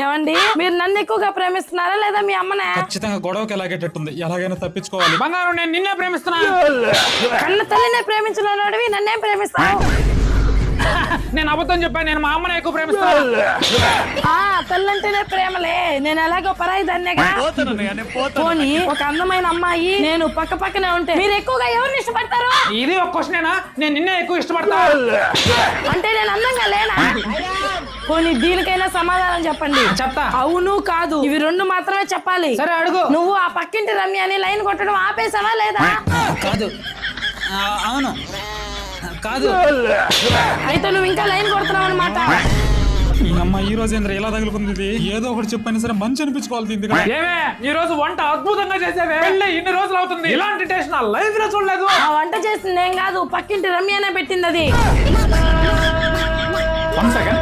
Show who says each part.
Speaker 1: ఏమండి మీరు నన్ను ఎక్కువగా ప్రేమిస్తున్నారా లేదా మీ అమ్మనే?
Speaker 2: ఖచ్చితంగా గొడవకి ఎలాగేటట్టుంది, ఎలాగైనా తప్పించుకోవాలి. బంగారం నేను నిన్నే ప్రేమిస్తున్నా.
Speaker 1: కన్న తల్లినే ప్రేమించినోడివి నన్నేం ప్రేమిస్తావు?
Speaker 2: నేను అబద్ధం చెప్పాను, నేను మా అమ్మనే ఎక్కువ ప్రేమిస్తాను.
Speaker 1: తల్లంటేనే ప్రేమలే, నేను ఎలాగో పరాయి దాన్నేగా. పోనీ ఒక అందమైన అమ్మాయి నేను పక్క పక్కనే ఉంటే మీరు ఎక్కువగా ఎవరిని ఇష్టపడతారు?
Speaker 2: ఇది ఒక క్వశ్చనేనా? నేను నిన్నే ఎక్కువ ఇష్టపడతా.
Speaker 1: అంటే నేను అందంగా లేనా? పోనీ దీనికైనా సమాధానం చెప్పండి.
Speaker 2: చెప్తా.
Speaker 1: అవును కాదు ఇవి రెండు మాత్రమే చెప్పాలి.
Speaker 2: సరే అడుగు.
Speaker 1: నువ్వు ఆ పక్కింటి రమ్య అని లైన్ కొట్టడం ఆపేసావా లేదా?
Speaker 2: కాదు. అవును కాదు.
Speaker 1: అయితే నువ్వు ఇంకా లైన్ కొడుతున్నావు అనమాట.
Speaker 2: ఈ అమ్మ ఈ రోజు ఏంద్ర ఇలా తగులుకుంది? ఇది ఏదో ఒకటి చెప్పని సరే మంచి అనిపించుకోవాలి. ఏమే ఈ రోజు వంట అద్భుతంగా చేసేవే. ఇన్ని రోజులు అవుతుంది, ఇలాంటి టేస్ట్ నా లైఫ్ లో చూడలేదు.
Speaker 1: ఆ వంట చేసింది ఏం కాదు, పక్కింటి రమ్యనే పెట్టింది అది.
Speaker 2: 1 సెకండ్.